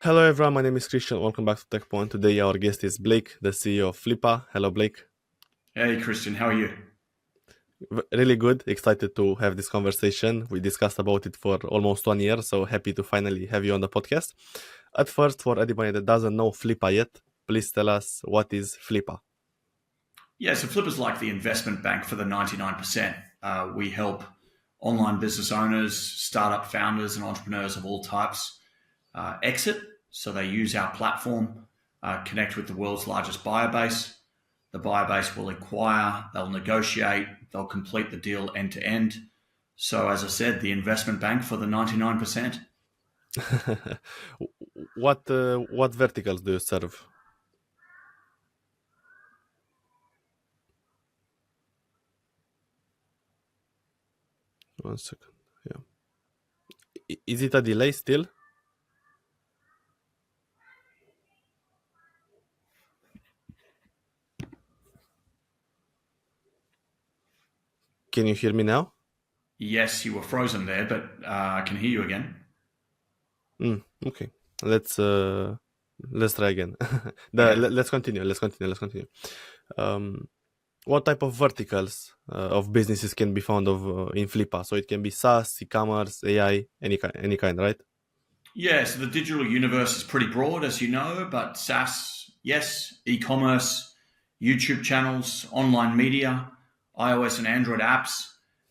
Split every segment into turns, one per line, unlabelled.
Hello everyone, my name is Christian. Welcome back to Tekpon. Today our guest is Blake, the CEO of Flippa. Hello Blake.
Hey, Christian, how are you?
Really good. Excited to have this conversation. We discussed about it for almost 1 year, so happy to finally have you on the podcast. At first, for anybody that doesn't know Flippa yet, please tell us what is Flippa.
Yeah, so Flippa's like the investment bank for the 99%. We help online business owners, startup founders, and entrepreneurs of all types exit. So they use our platform, connect with the world's largest buyer base. The buyer base will acquire, they'll negotiate, they'll complete the deal end to end. So, as I said, the investment bank for the 99%.
What verticals do you serve? One second. Yeah. Is it a delay still? Can you hear me now?
Yes, you were frozen there, but I can hear you again.
Okay. Let's try again.
Okay.
Let's continue. Um, what type of verticals of businesses can be found in Flippa? So it can be SaaS, e-commerce, AI, any kind, right?
Yeah, so the digital universe is pretty broad, as you know, but SaaS, yes, e-commerce, YouTube channels, online media, iOS and Android apps,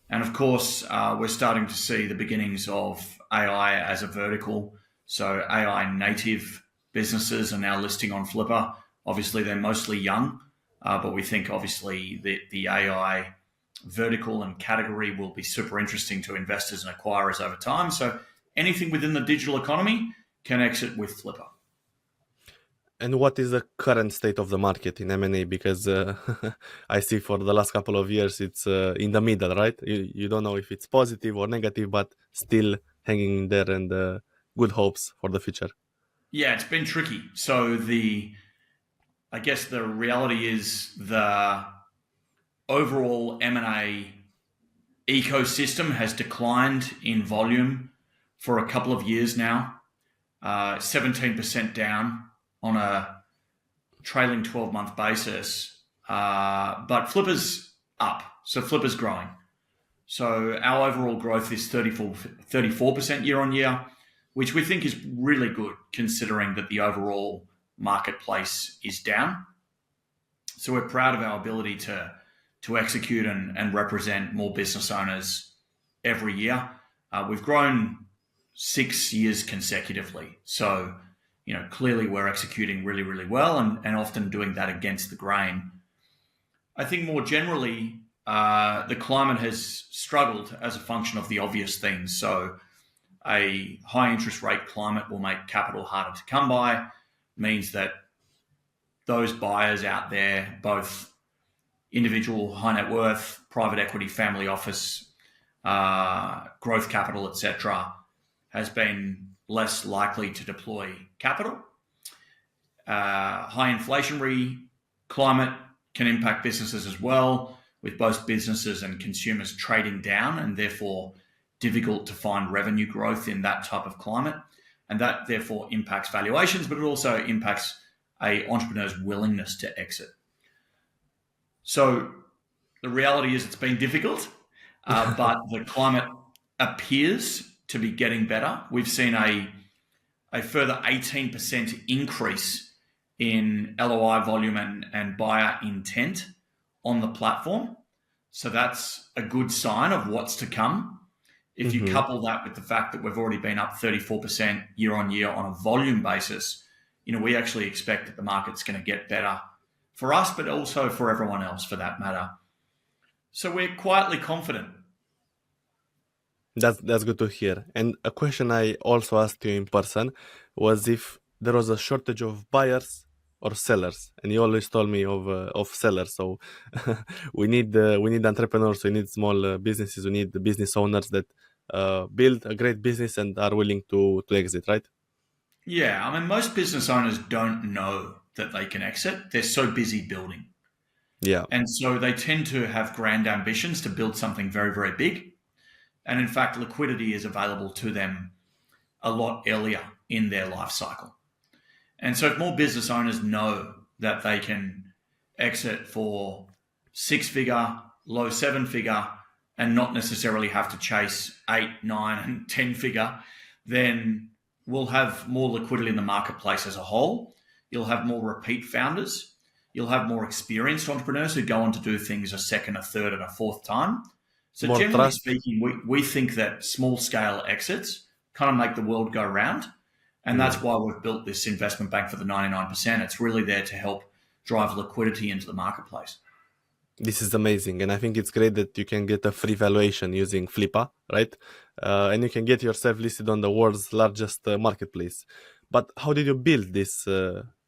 and of course, we're starting to see the beginnings of AI as a vertical. So AI native businesses are now listing on Flippa. Obviously, they're mostly young, but we think obviously the AI vertical and category will be super interesting to investors and acquirers over time. So anything within the digital economy can exit with Flippa.
And what is the current state of the market in M&A? Because I see for the last couple of years it's in the middle, right? You don't know if it's positive or negative, but still hanging in there and good hopes for the future.
Yeah, it's been tricky. So I guess the reality is the overall M&A ecosystem has declined in volume for a couple of years now. 17% down on a trailing 12-month basis. But Flippa's up. So Flippa's growing. So our overall growth is 34% year on year, which we think is really good considering that the overall marketplace is down. So we're proud of our ability to execute and represent more business owners every year. We've grown 6 years consecutively. So, clearly we're executing really, really well and often doing that against the grain. I think more generally, the climate has struggled as a function of the obvious things. So a high interest rate climate will make capital harder to come by, means that those buyers out there, both individual high net worth, private equity, family office, growth capital, etc., has been less likely to deploy capital. High inflationary climate can impact businesses as well, with both businesses and consumers trading down and therefore difficult to find revenue growth in that type of climate. And that therefore impacts valuations, but it also impacts an entrepreneur's willingness to exit. So the reality is it's been difficult, but the climate appears to be getting better. We've seen a further 18% increase in LOI volume and buyer intent on the platform. So that's a good sign of what's to come. If you couple that with the fact that we've already been up 34% year on year on a volume basis, we actually expect that the market's going to get better for us, but also for everyone else for that matter. So we're quietly confident.
That's good to hear. And a question I also asked you in person was if there was a shortage of buyers or sellers, and you always told me of sellers. So we need entrepreneurs, we need small businesses, we need the business owners that build a great business and are willing to exit, right?
Yeah, I mean, most business owners don't know that they can exit. They're so busy building.
Yeah.
And so they tend to have grand ambitions to build something very, very big. And in fact, liquidity is available to them a lot earlier in their life cycle. And so if more business owners know that they can exit for 6-figure, low 7-figure, and not necessarily have to chase 8, 9, and 10-figure, then we'll have more liquidity in the marketplace as a whole. You'll have more repeat founders. You'll have more experienced entrepreneurs who go on to do things a second, a third, and a fourth time. So
More
generally
trust.
speaking, we think that small-scale exits kind of make the world go round. And that's why we've built this investment bank for the 99%. It's really there to help drive liquidity into the marketplace.
This is amazing, and I think it's great that you can get a free valuation using Flippa, right? And you can get yourself listed on the world's largest marketplace. But how did you build this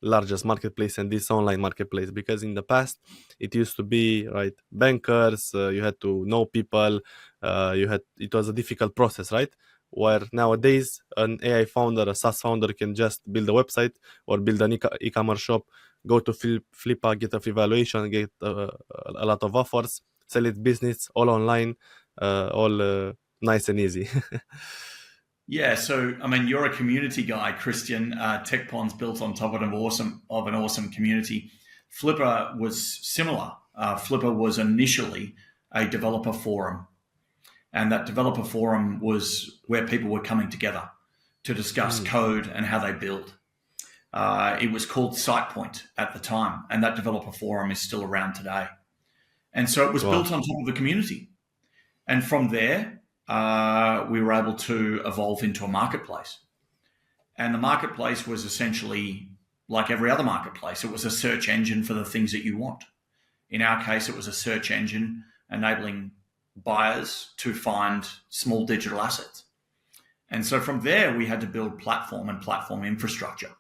largest marketplace and this online marketplace? Because in the past, it used to be right bankers. You had to know people. It was a difficult process, right? Where nowadays an AI founder, a SaaS founder, can just build a website or build an e-commerce shop, go to Flippa, get a free valuation, get a lot of offers, sell its business all online, all nice and easy.
Yeah, so I mean, you're a community guy, Christian. Tekpon's built on top of an awesome community. Flippa was similar. Flippa was initially a developer forum, and that developer forum was where people were coming together to discuss code and how they build. It was called SitePoint at the time, and that developer forum is still around today. And so it was built on top of a community. And from there, we were able to evolve into a marketplace. And the marketplace was essentially like every other marketplace. It was a search engine for the things that you want. In our case, it was a search engine enabling buyers to find small digital assets. And so from there, we had to build platform and platform infrastructure.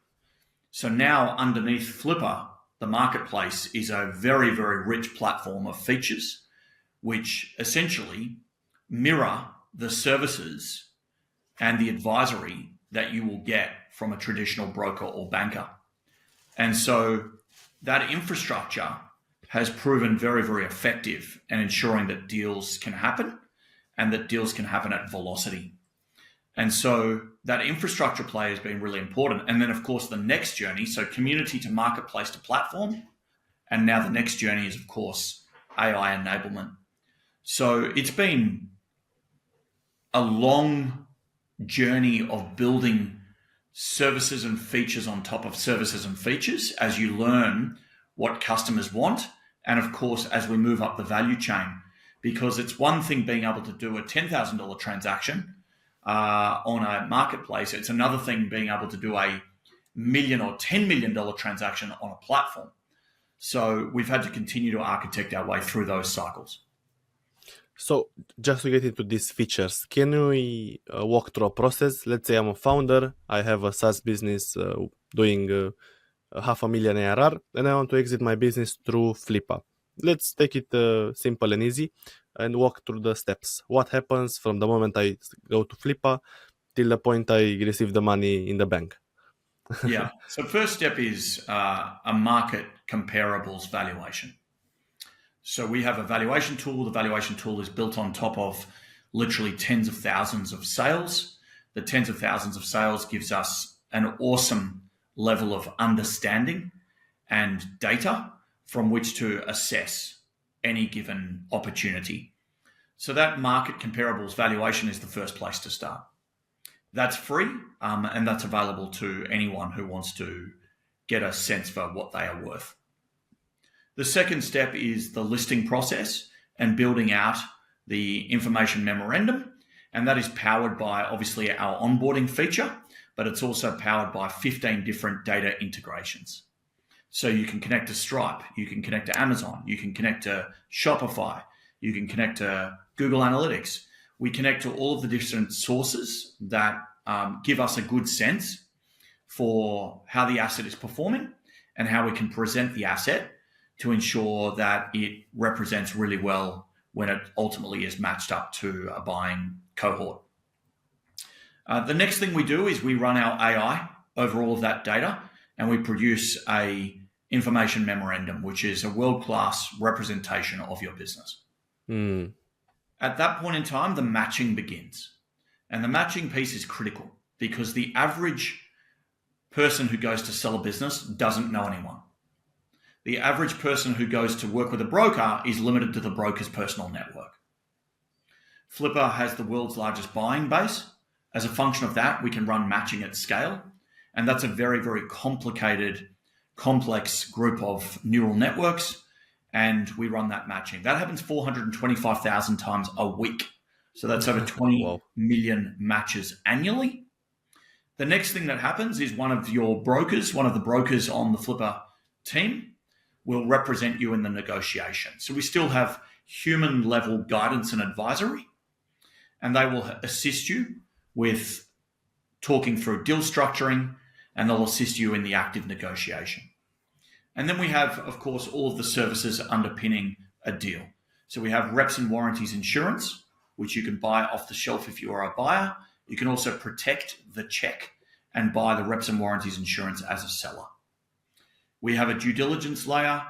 So now underneath Flippa, the marketplace is a very, very rich platform of features, which essentially mirror the services and the advisory that you will get from a traditional broker or banker. And so that infrastructure has proven very, very effective in ensuring that deals can happen and that deals can happen at velocity. And so that infrastructure play has been really important. And then, of course, the next journey, so community to marketplace to platform. And now the next journey is, of course, AI enablement. So it's been a long journey of building services and features on top of services and features as you learn what customers want. And of course, as we move up the value chain, because it's one thing being able to do a $10,000 transaction on a marketplace. It's another thing being able to do a $1 million or $10 million transaction on a platform. So we've had to continue to architect our way through those cycles.
So just to get into these features, can we walk through a process? Let's say I'm a founder, I have a SaaS business doing $500,000 ARR, and I want to exit my business through Flippa. Let's take it simple and easy and walk through the steps. What happens from the moment I go to Flippa till the point I receive the money in the bank?
Yeah. So first step is a market comparables valuation. So we have a valuation tool. The valuation tool is built on top of literally tens of thousands of sales. The tens of thousands of sales gives us an awesome level of understanding and data from which to assess any given opportunity. So that market comparables valuation is the first place to start. That's free, and that's available to anyone who wants to get a sense for what they are worth. The second step is the listing process and building out the information memorandum, and that is powered by obviously our onboarding feature, but it's also powered by 15 different data integrations. So you can connect to Stripe, you can connect to Amazon, you can connect to Shopify, you can connect to Google Analytics. We connect to all of the different sources that give us a good sense for how the asset is performing and how we can present the asset to ensure that it represents really well when it ultimately is matched up to a buying cohort. The next thing we do is we run our AI over all of that data, and we produce a information memorandum, which is a world-class representation of your business. At that point in time, the matching begins. And the matching piece is critical because the average person who goes to sell a business doesn't know anyone. The average person who goes to work with a broker is limited to the broker's personal network. Flippa has the world's largest buying base. As a function of that, we can run matching at scale. And that's a very, very complicated, complex group of neural networks. And we run that matching. That happens 425,000 times a week. So that's over 20
Wow.
million matches annually. The next thing that happens is one of the brokers on the Flippa team will represent you in the negotiation. So we still have human level guidance and advisory, and they will assist you with talking through deal structuring, and they'll assist you in the active negotiation. And then we have, of course, all of the services underpinning a deal. So we have reps and warranties insurance, which you can buy off the shelf if you are a buyer. You can also protect the check and buy the reps and warranties insurance as a seller. We have a due diligence layer.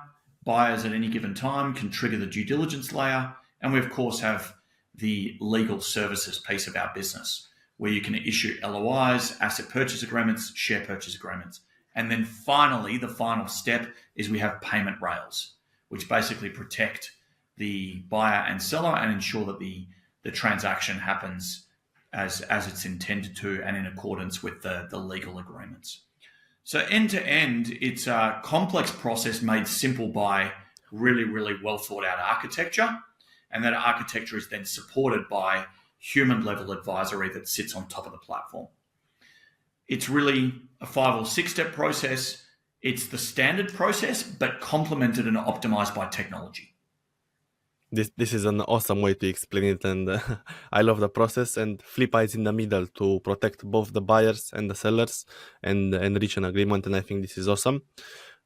Buyers at any given time can trigger the due diligence layer. And we, of course, have the legal services piece of our business, where you can issue LOIs, asset purchase agreements, share purchase agreements. And then finally, the final step is we have payment rails, which basically protect the buyer and seller and ensure that the transaction happens as it's intended to and in accordance with the legal agreements. So end to end, it's a complex process made simple by really, really well thought out architecture. And that architecture is then supported by human level advisory that sits on top of the platform. It's really a 5 or 6 step process. It's the standard process, but complemented and optimized by technology.
This is an awesome way to explain it, and I love the process. And Flippa is in the middle to protect both the buyers and the sellers and reach an agreement. And I think this is awesome.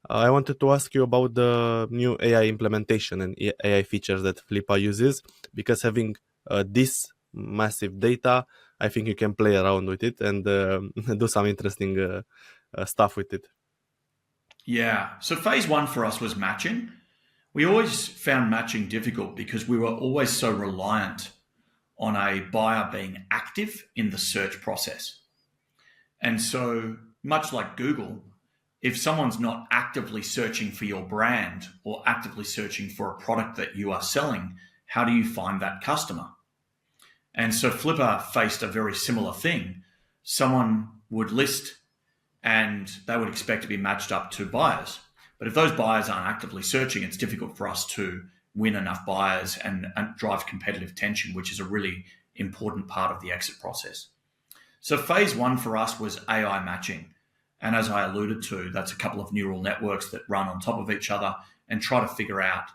I wanted to ask you about the new AI implementation and AI features that Flippa uses, because having this massive data, I think you can play around with it and do some interesting stuff with it.
Yeah. So phase 1 for us was matching. We always found matching difficult because we were always so reliant on a buyer being active in the search process. And so much like Google, if someone's not actively searching for your brand or actively searching for a product that you are selling, how do you find that customer? And so Flippa faced a very similar thing. Someone would list and they would expect to be matched up to buyers. But if those buyers aren't actively searching, it's difficult for us to win enough buyers and drive competitive tension, which is a really important part of the exit process. So phase 1 for us was AI matching. And as I alluded to, that's a couple of neural networks that run on top of each other and try to figure out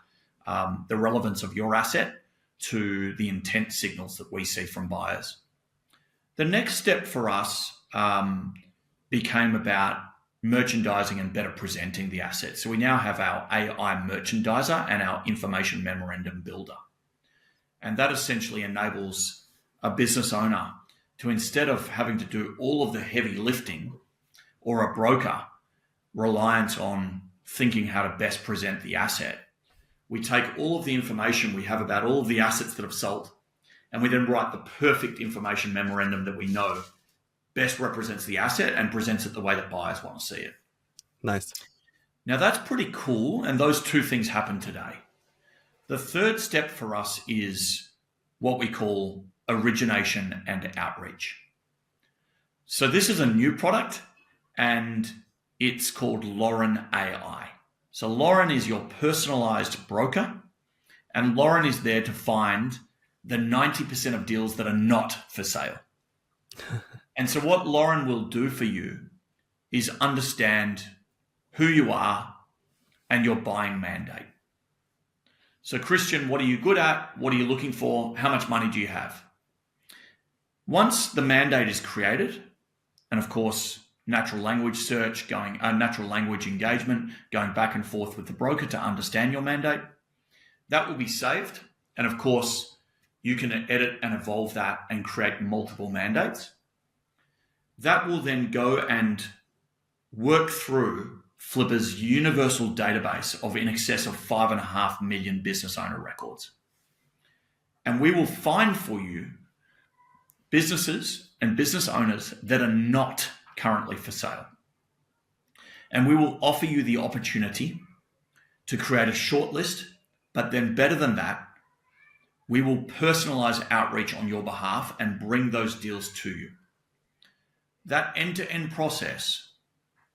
the relevance of your asset to the intent signals that we see from buyers. The next step for us became about merchandising and better presenting the asset. So we now have our AI merchandiser and our information memorandum builder. And that essentially enables a business owner to, instead of having to do all of the heavy lifting, or a broker reliant on thinking how to best present the asset, we take all of the information we have about all of the assets that have sold, and we then write the perfect information memorandum that we know best represents the asset and presents it the way that buyers want to see it.
Nice.
Now that's pretty cool, and those 2 things happen today. The third step for us is what we call origination and outreach. So this is a new product, and it's called Lauren AI. So Lauren is your personalized broker, and Lauren is there to find the 90% of deals that are not for sale. And so what Lauren will do for you is understand who you are and your buying mandate. So Christian, what are you good at? What are you looking for? How much money do you have? Once the mandate is created, and of course, natural language search, natural language engagement, going back and forth with the broker to understand your mandate, that will be saved. And of course, you can edit and evolve that and create multiple mandates. That will then go and work through Flippa's universal database of in excess of 5.5 million business owner records. And we will find for you businesses and business owners that are not currently for sale. And we will offer you the opportunity to create a shortlist, but then better than that, we will personalize outreach on your behalf and bring those deals to you. That end-to-end process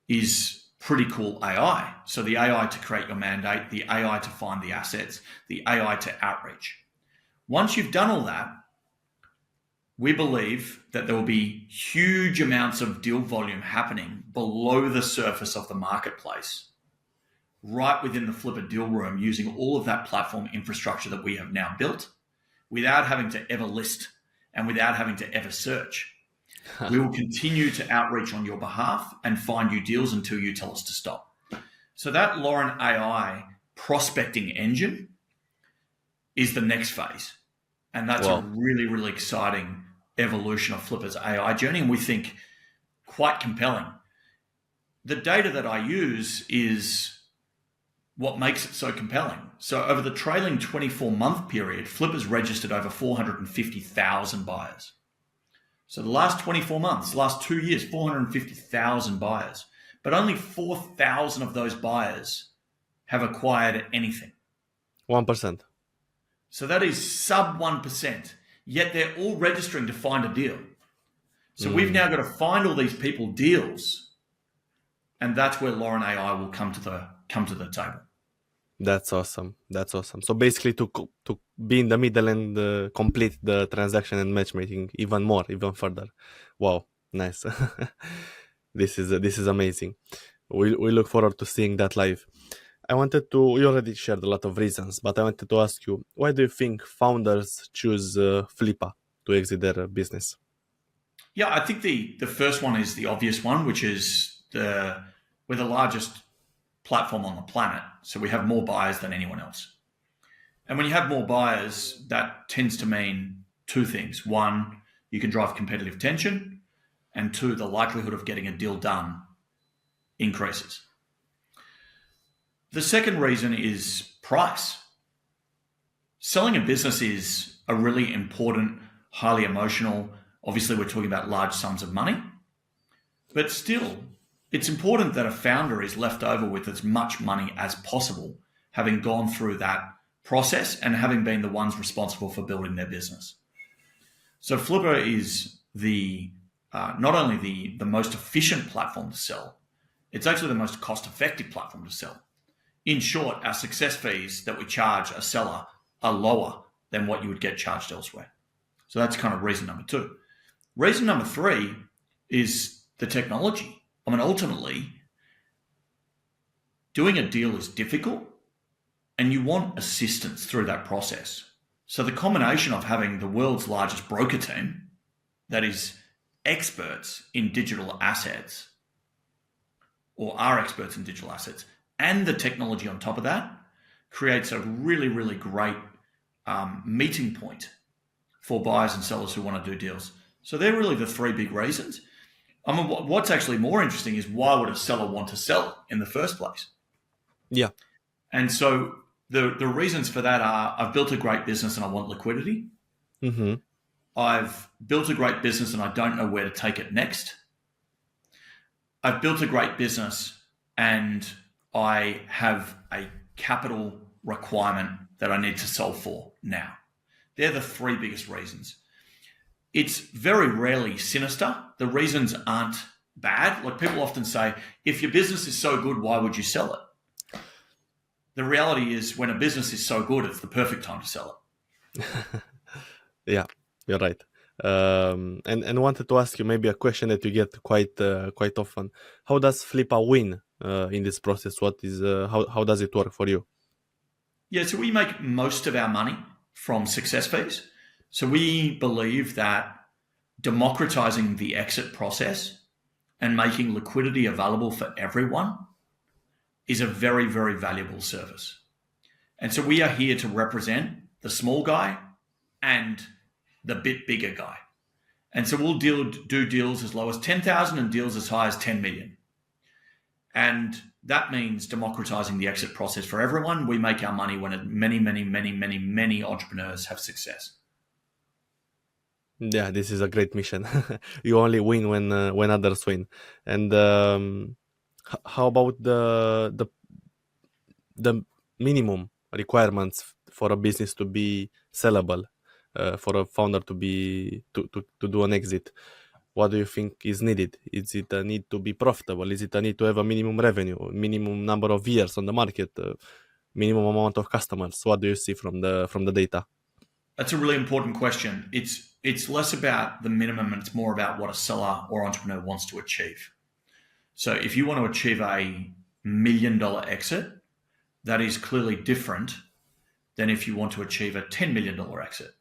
is pretty cool AI. So the AI to create your mandate, the AI to find the assets, the AI to outreach. Once you've done all that, we believe that there will be huge amounts of deal volume happening below the surface of the marketplace, right within the Flippa deal room, using all of that platform infrastructure that we have now built, without having to ever list and without having to ever search. We will continue to outreach on your behalf and find you deals until you tell us to stop. So that Lauren AI prospecting engine is the next phase. And that's a really, really exciting evolution of Flippa's AI journey, and we think quite compelling. The data that I use is what makes it so compelling. So over the trailing 24-month period, Flippa's registered over 450,000 buyers. So the last 24 months, last 2 years, 450,000 buyers. But only 4,000 of those buyers have acquired anything.
1%.
So that is sub 1%. Yet they're all registering to find a deal. So we've now got to find all these people deals. And that's where Lauren AI will come to the table.
That's awesome. That's awesome. So basically to be in the middle and complete the transaction and matchmaking even more, even further. Wow, nice. This is amazing. We look forward to seeing that live. You already shared a lot of reasons, but I wanted to ask you, why do you think founders choose Flippa to exit their business?
Yeah, I think the first one is the obvious one, which is we're the largest platform on the planet. So we have more buyers than anyone else. And when you have more buyers, that tends to mean two things. One, you can drive competitive tension. And two, the likelihood of getting a deal done increases. The second reason is price. Selling a business is a really important, highly emotional. Obviously, we're talking about large sums of money. But still, it's important that a founder is left over with as much money as possible, having gone through that process and having been the ones responsible for building their business. So Flippa is not only the most efficient platform to sell, it's actually the most cost-effective platform to sell. In short, our success fees that we charge a seller are lower than what you would get charged elsewhere. So that's kind of reason number two. Reason number three is the technology. I mean, ultimately, doing a deal is difficult and you want assistance through that process. So the combination of having the world's largest broker team that is experts in digital assets or are experts in digital assets and the technology on top of that creates a really, really great meeting point for buyers and sellers who want to do deals. So they're really the three big reasons. I mean, what's actually more interesting is why would a seller want to sell in the first place?
Yeah.
And so the reasons for that are I've built a great business and I want liquidity.
Mm-hmm.
I've built a great business and I don't know where to take it next. I've built a great business and I have a capital requirement that I need to solve for now. They're the three biggest reasons. It's very rarely sinister. The reasons aren't bad. Like people often say, if your business is so good, why would you sell it? The reality is when a business is so good, it's the perfect time to sell it.
Yeah, you're right. And wanted to ask you maybe a question that you get quite often. How does Flippa win in this process? What is how does it work for you?
Yeah, so we make most of our money from success fees. So we believe that democratizing the exit process and making liquidity available for everyone is a very, very valuable service. And so we are here to represent the small guy and the bit bigger guy. And so we'll do deals as low as 10,000 and deals as high as 10 million. And that means democratizing the exit process for everyone. We make our money when many entrepreneurs have success.
Yeah, this is a great mission. You only win when others win. And How about the minimum requirements for a business to be sellable, for a founder to be to do an exit? What do you think is needed? Is it a need to be profitable? Is it a need to have a minimum revenue, minimum number of years on the market, minimum amount of customers? What do you see from the data?
That's a really important question. It's less about the minimum and it's more about what a seller or entrepreneur wants to achieve. So if you want to achieve a $1 million exit, that is clearly different than if you want to achieve a $10 million exit.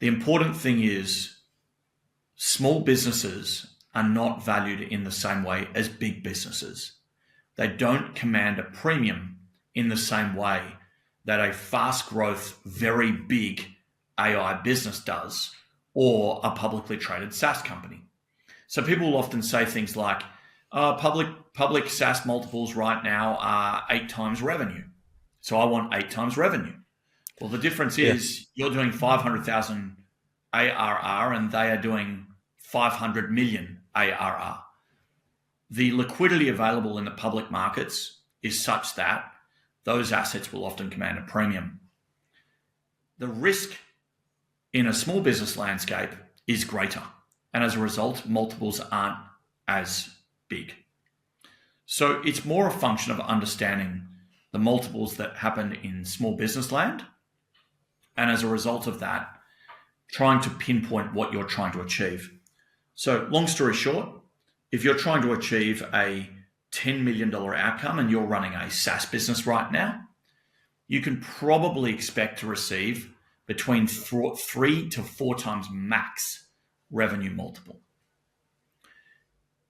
The important thing is small businesses are not valued in the same way as big businesses. They don't command a premium in the same way that a fast growth, very big AI business does, or a publicly traded SaaS company. So people will often say things like, public SaaS multiples right now are 8 times revenue. So I want 8 times revenue. Well, the difference is you're doing 500,000 ARR and they are doing 500 million ARR. The liquidity available in the public markets is such that those assets will often command a premium. The risk in a small business landscape is greater, and as a result, multiples aren't as big. So it's more a function of understanding the multiples that happen in small business land, and as a result of that, trying to pinpoint what you're trying to achieve. So long story short, if you're trying to achieve a $10 million outcome and you're running a SaaS business right now, you can probably expect to receive between 3 to 4 times max revenue multiple.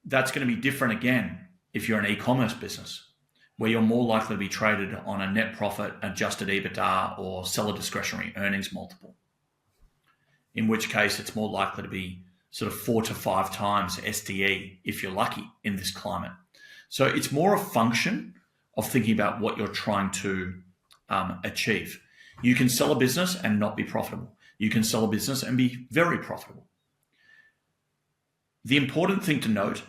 That's going to be different again if you're an e-commerce business, where you're more likely to be traded on a net profit, adjusted EBITDA, or seller discretionary earnings multiple, in which case it's more likely to be sort of 4 to 5 times SDE if you're lucky in this climate. So it's more a function of thinking about what you're trying to achieve. You can sell a business and not be profitable. You can sell a business and be very profitable. The important thing to note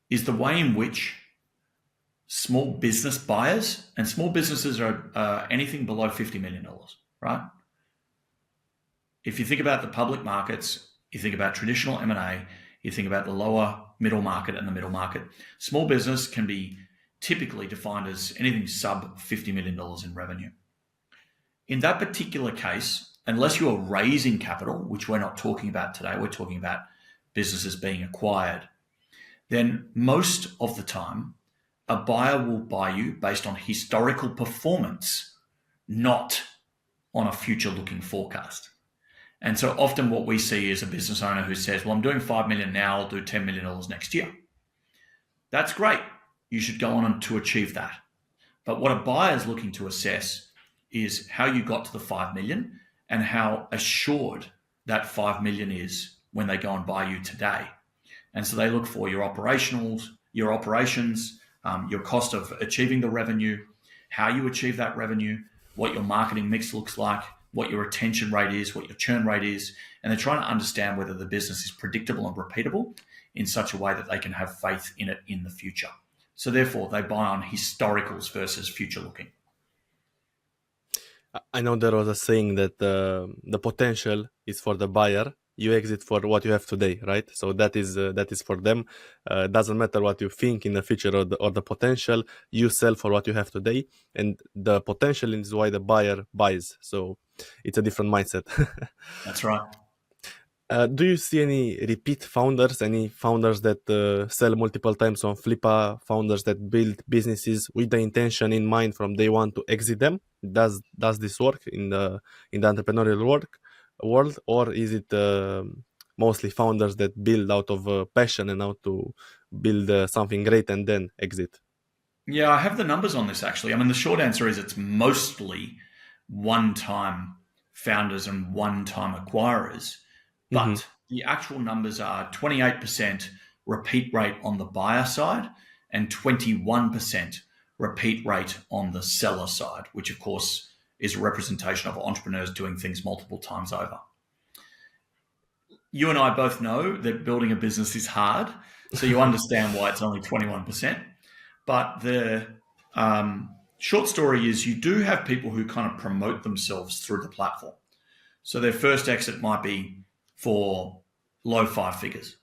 is the way in which small business buyers, and small businesses are anything below $50 million, right? If you think about the public markets, you think about traditional M&A, you think about the lower middle market and the middle market, small business can be typically defined as anything sub $50 million in revenue. In that particular case, unless you are raising capital, which we're not talking about today, we're talking about businesses being acquired, then most of the time, a buyer will buy you based on historical performance, not on a future-looking forecast. And so often what we see is a business owner who says, well, I'm doing 5 million now, I'll do $10 million next year. That's great. You should go on to achieve that. But what a buyer is looking to assess is how you got to the 5 million and how assured that 5 million is when they go and buy you today. And so they look for your operations, your cost of achieving the revenue, how you achieve that revenue, what your marketing mix looks like, what your retention rate is, what your churn rate is, and they're trying to understand whether the business is predictable and repeatable in such a way that they can have faith in it in the future. So therefore, they buy on historicals versus future looking.
I know there was a saying that the potential is for the buyer. You exit for what you have today, right? So that is for them. Doesn't matter what you think in the future or the potential. You sell for what you have today, and the potential is why the buyer buys. So it's a different mindset.
That's right.
Do you see any repeat founders, any founders that sell multiple times on Flippa, founders that build businesses with the intention in mind from day one to exit them? Does this work in the entrepreneurial world, or is it mostly founders that build out of passion and how to build something great and then exit?
Yeah, I have the numbers on this actually. I mean, the short answer is it's mostly one-time founders and one-time acquirers. But the actual numbers are 28% repeat rate on the buyer side and 21% repeat rate on the seller side, which of course is a representation of entrepreneurs doing things multiple times over. You and I both know that building a business is hard, so you understand why it's only 21%. But the short story is you do have people who kind of promote themselves through the platform. So their first exit might be for low 5 figures.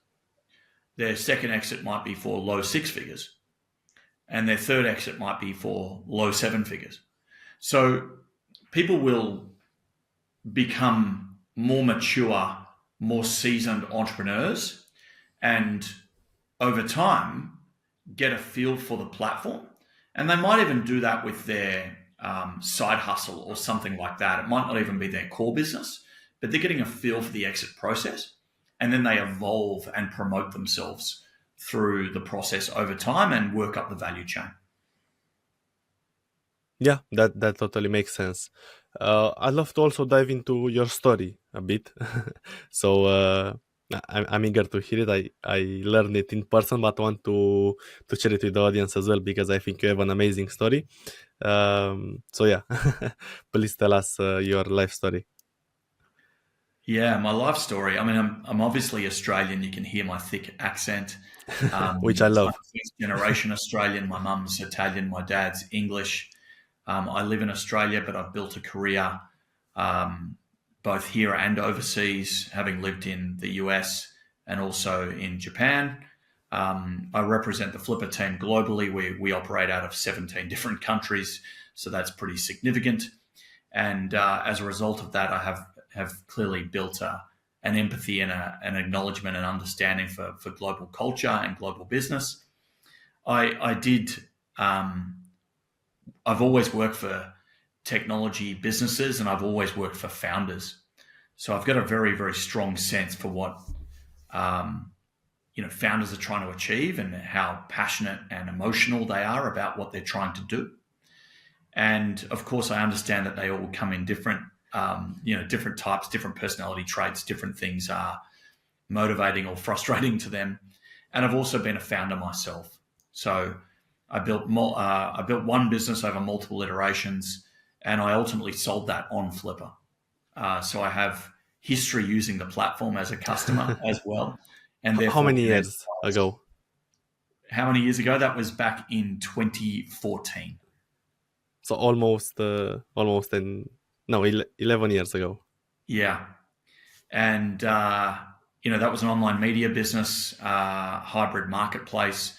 Their second exit might be for low 6 figures. And their third exit might be for low 7 figures. So people will become more mature, more seasoned entrepreneurs, and over time get a feel for the platform. And they might even do that with their side hustle or something like that. It might not even be their core business, but they're getting a feel for the exit process. And then they evolve and promote themselves through the process over time and work up the value chain.
Yeah, that totally makes sense. I'd love to also dive into your story a bit. So I'm eager to hear it. I learned it in person, but want to share it with the audience as well because I think you have an amazing story. So yeah, please tell us your life story.
Yeah, my life story. I mean, I'm obviously Australian. You can hear my thick accent.
Which I
So I'm
love.
first generation Australian. My mum's Italian. My dad's English. I live in Australia, but I've built a career both here and overseas, having lived in the US and also in Japan. I represent the Flippa team globally. We operate out of 17 different countries, so that's pretty significant. And as a result of that, I have clearly built an empathy and an acknowledgement and understanding for global culture and global business. I've always worked for technology businesses and I've always worked for founders. So I've got a very, very strong sense for what founders are trying to achieve and how passionate and emotional they are about what they're trying to do. And of course, I understand that they all come in different, different types, different personality traits, different things are motivating or frustrating to them. And I've also been a founder myself. So I built one business over multiple iterations, and I ultimately sold that on Flippa. So I have history using the platform as a customer as well, and
How
therefore
many
can
years
advise.
ago?
How many years ago? That was back in 2014.
So almost 11 years ago.
Yeah, and that was an online media business, hybrid marketplace,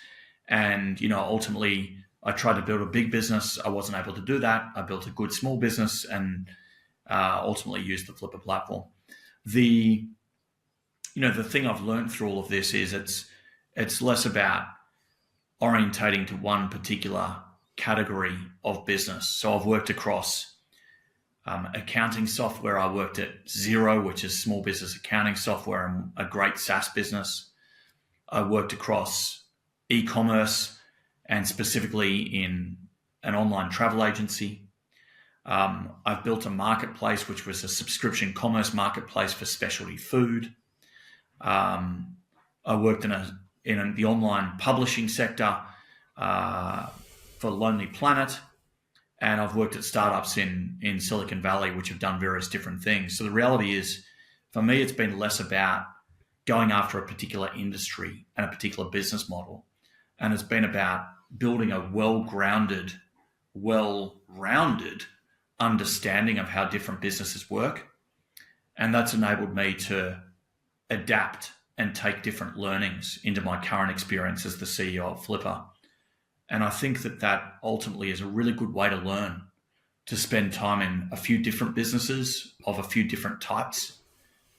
and ultimately I tried to build a big business. I wasn't able to do that. I built a good small business and ultimately used the Flippa platform. The thing I've learned through all of this is it's less about orientating to one particular category of business. So I've worked across accounting software. I worked at Xero, which is small business accounting software and a great SaaS business. I worked across eCommerce and specifically in an online travel agency. I've built a marketplace, which was a subscription commerce marketplace for specialty food. I worked in the online publishing sector for Lonely Planet, and I've worked at startups in Silicon Valley, which have done various different things. So the reality is, for me, it's been less about going after a particular industry and a particular business model, and it's been about building a well-rounded understanding of how different businesses work. And that's enabled me to adapt and take different learnings into my current experience as the CEO of Flippa. And I think that ultimately is a really good way to learn, to spend time in a few different businesses of a few different types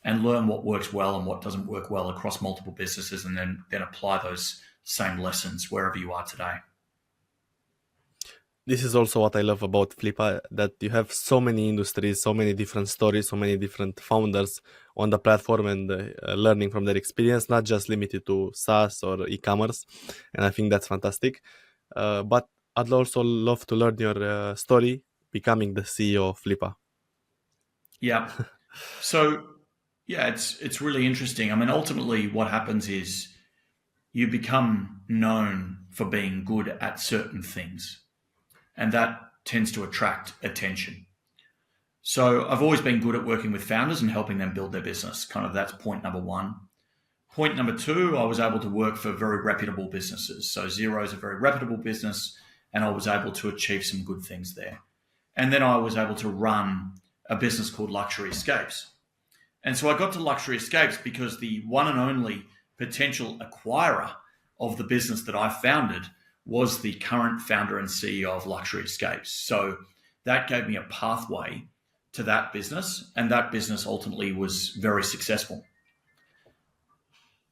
and learn what works well and what doesn't work well across multiple businesses, and then apply those same lessons wherever you are today.
This is also what I love about Flippa, that you have so many industries, so many different stories, so many different founders on the platform and learning from their experience, not just limited to SaaS or e-commerce. And I think that's fantastic. But I'd also love to learn your story becoming the CEO of Flippa.
Yeah. So, yeah, it's really interesting. I mean, ultimately what happens is you become known for being good at certain things, and that tends to attract attention. So I've always been good at working with founders and helping them build their business. Kind of that's point number one. Point number two, I was able to work for very reputable businesses. So Xero is a very reputable business, and I was able to achieve some good things there. And then I was able to run a business called Luxury Escapes. And so I got to Luxury Escapes because the one and only potential acquirer of the business that I founded was the current founder and CEO of Luxury Escapes. So that gave me a pathway to that business, and that business ultimately was very successful.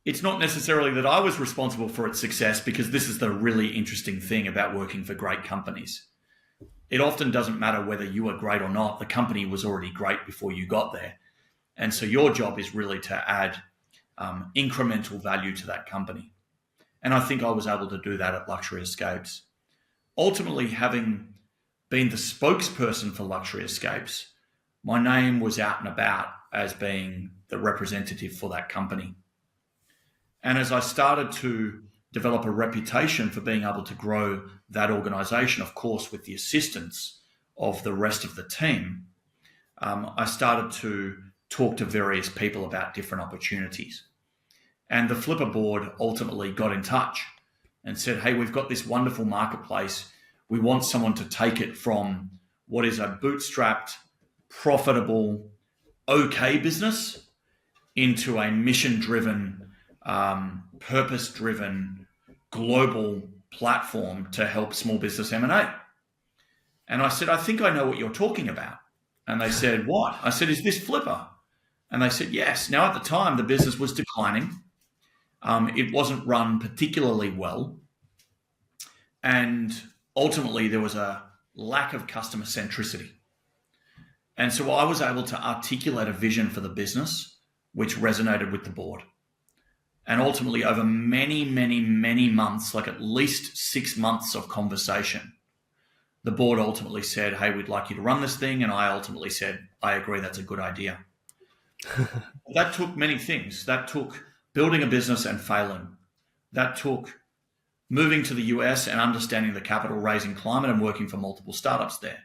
It's not necessarily that I was responsible for its success, because this is the really interesting thing about working for great companies. It often doesn't matter whether you are great or not. The company was already great before you got there. And so your job is really to add incremental value to that company. And I think I was able to do that at Luxury Escapes. Ultimately, having been the spokesperson for Luxury Escapes, my name was out and about as being the representative for that company. And as I started to develop a reputation for being able to grow that organization, of course, with the assistance of the rest of the team, I started to talk to various people about different opportunities. And the Flippa board ultimately got in touch and said, hey, we've got this wonderful marketplace. We want someone to take it from what is a bootstrapped, profitable, okay business into a mission-driven, purpose-driven global platform to help small business M&A. And I said, I think I know what you're talking about. And they said, what? I said, is this Flippa? And they said, yes. Now, at the time, the business was declining. It wasn't run particularly well. And ultimately, there was a lack of customer centricity. And so I was able to articulate a vision for the business, which resonated with the board. And ultimately, over many, many, many months, like at least 6 months of conversation, the board ultimately said, hey, we'd like you to run this thing. And I ultimately said, I agree, that's a good idea. That took many things. That took building a business and failing. That took moving to the US and understanding the capital raising climate and working for multiple startups there.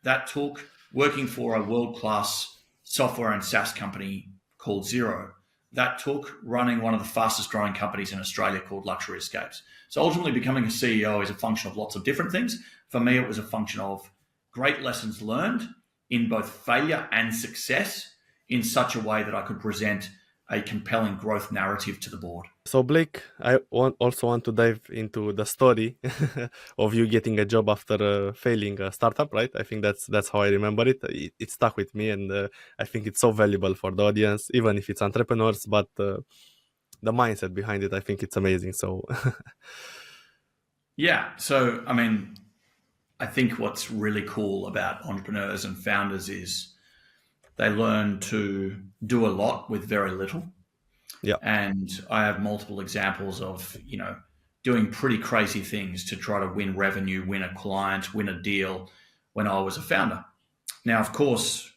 That took working for a world-class software and SaaS company called Xero. That took running one of the fastest growing companies in Australia called Luxury Escapes. So ultimately becoming a CEO is a function of lots of different things. For me, it was a function of great lessons learned in both failure and success in such a way that I could present a compelling growth narrative to the board.
So Blake, I also want to dive into the story of you getting a job after failing a startup, right? I think that's how I remember it. It stuck with me, and I think it's so valuable for the audience, even if it's entrepreneurs, but the mindset behind it, I think it's amazing. So
yeah, so I mean, I think what's really cool about entrepreneurs and founders is they learn to do a lot with very little.
yeah.
And I have multiple examples of, doing pretty crazy things to try to win revenue, win a client, win a deal when I was a founder. Now, of course,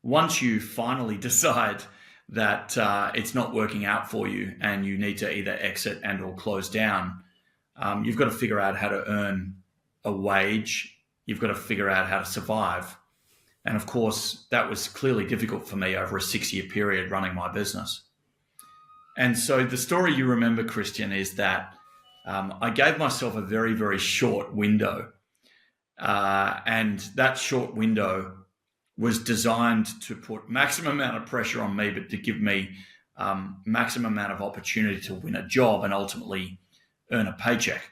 once you finally decide that it's not working out for you and you need to either exit and or close down, you've got to figure out how to earn a wage. You've got to figure out how to survive. And of course, that was clearly difficult for me over a 6-year period running my business. And so the story you remember, Christian, is that I gave myself a very, very short window. And that short window was designed to put maximum amount of pressure on me, but to give me maximum amount of opportunity to win a job and ultimately earn a paycheck.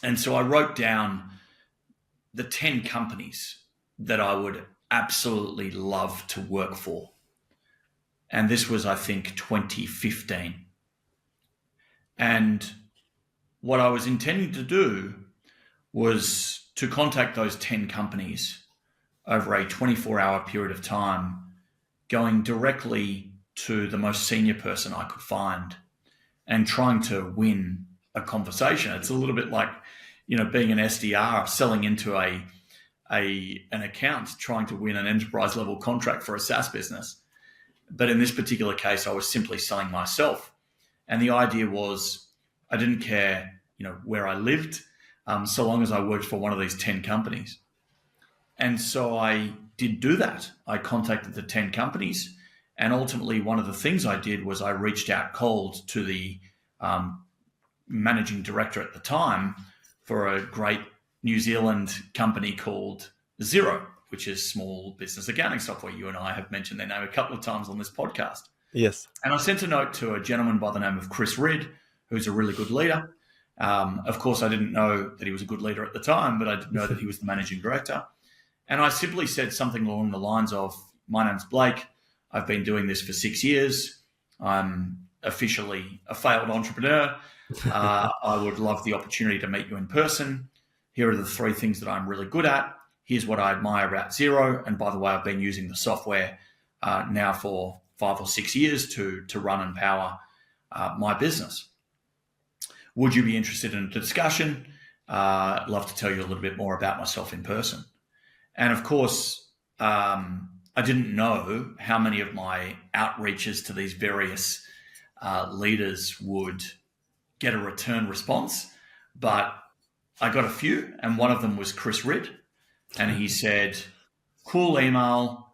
And so I wrote down the 10 companies that I would absolutely love to work for. And this was, I think, 2015. And what I was intending to do was to contact those 10 companies over a 24-hour period of time, going directly to the most senior person I could find and trying to win a conversation. It's a little bit like, being an SDR, selling into an account, trying to win an enterprise level contract for a SaaS business. But in this particular case, I was simply selling myself. And the idea was I didn't care, where I lived, so long as I worked for one of these 10 companies. And so I did do that. I contacted the 10 companies And ultimately, one of the things I did was I reached out cold to the managing director at the time for a great New Zealand company called Xero, which is small business accounting software. You and I have mentioned their name a couple of times on this podcast.
Yes.
And I sent a note to a gentleman by the name of Chris Ridd, who's a really good leader. Of course, I didn't know that he was a good leader at the time, but I did know that he was the managing director. And I simply said something along the lines of, my name's Blake. I've been doing this for 6 years. I'm officially a failed entrepreneur. I would love the opportunity to meet you in person. Here are the 3 things that I'm really good at. Here's what I admire about Xero. And by the way, I've been using the software now for 5 or 6 years to run and power my business. Would you be interested in a discussion? I'd love to tell you a little bit more about myself in person. And of course, I didn't know how many of my outreaches to these various leaders would get a return response, but I got a few, and one of them was Chris Ridd, and he said, cool email.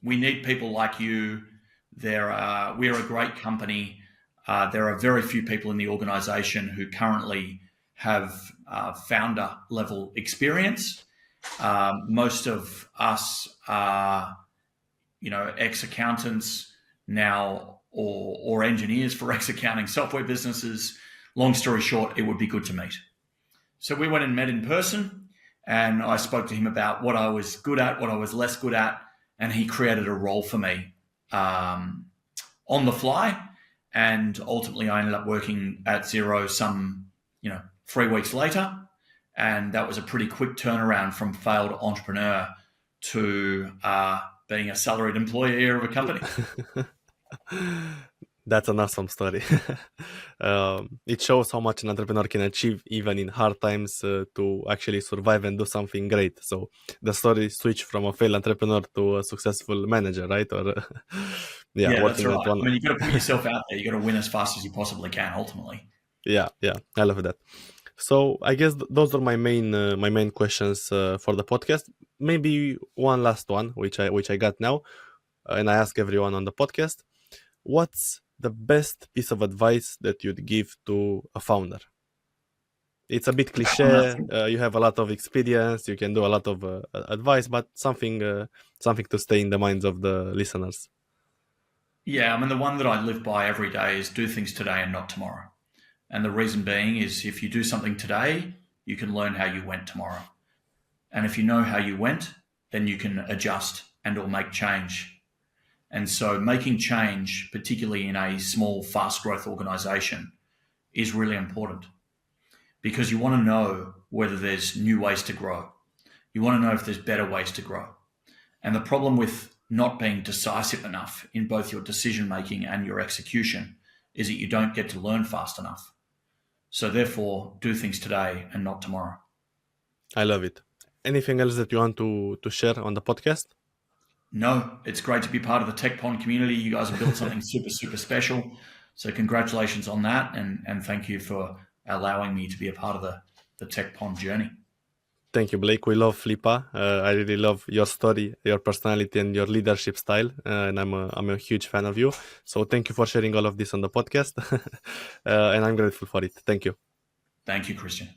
We need people like you. We're a great company. There are very few people in the organization who currently have founder level experience. Most of us are, ex-accountants now or engineers for ex-accounting software businesses. Long story short, it would be good to meet. So we went and met in person, and I spoke to him about what I was good at, what I was less good at, and he created a role for me on the fly. And ultimately, I ended up working at Xero some, 3 weeks later. And that was a pretty quick turnaround from failed entrepreneur to being a salaried employee of a company.
That's an awesome story. It shows how much an entrepreneur can achieve even in hard times to actually survive and do something great. So the story switched from a failed entrepreneur to a successful manager, right? Or
yeah, that's right.
One.
I mean, you got to put yourself out there. You got to win as fast as you possibly can. Ultimately.
Yeah, I love that. So I guess those are my main questions for the podcast. Maybe one last one, which I got now, and I ask everyone on the podcast. What's the best piece of advice that you'd give to a founder? It's a bit cliche. You have a lot of experience. You can do a lot of advice, but something to stay in the minds of the listeners.
Yeah, I mean, the one that I live by every day is do things today and not tomorrow. And the reason being is if you do something today, you can learn how you went tomorrow. And if you know how you went, then you can adjust and or make change. And so making change, particularly in a small, fast growth organization, is really important because you want to know whether there's new ways to grow. You want to know if there's better ways to grow. And the problem with not being decisive enough in both your decision making and your execution is that you don't get to learn fast enough. So therefore, do things today and not tomorrow.
I love it. Anything else that you want to share on the podcast?
No, it's great to be part of the Tekpon community. You guys have built something super, super special. So congratulations on that. And thank you for allowing me to be a part of the Tekpon journey.
Thank you, Blake. We love Flippa. I really love your story, your personality, and your leadership style. And I'm a huge fan of you. So thank you for sharing all of this on the podcast. And I'm grateful for it. Thank you.
Thank you, Christian.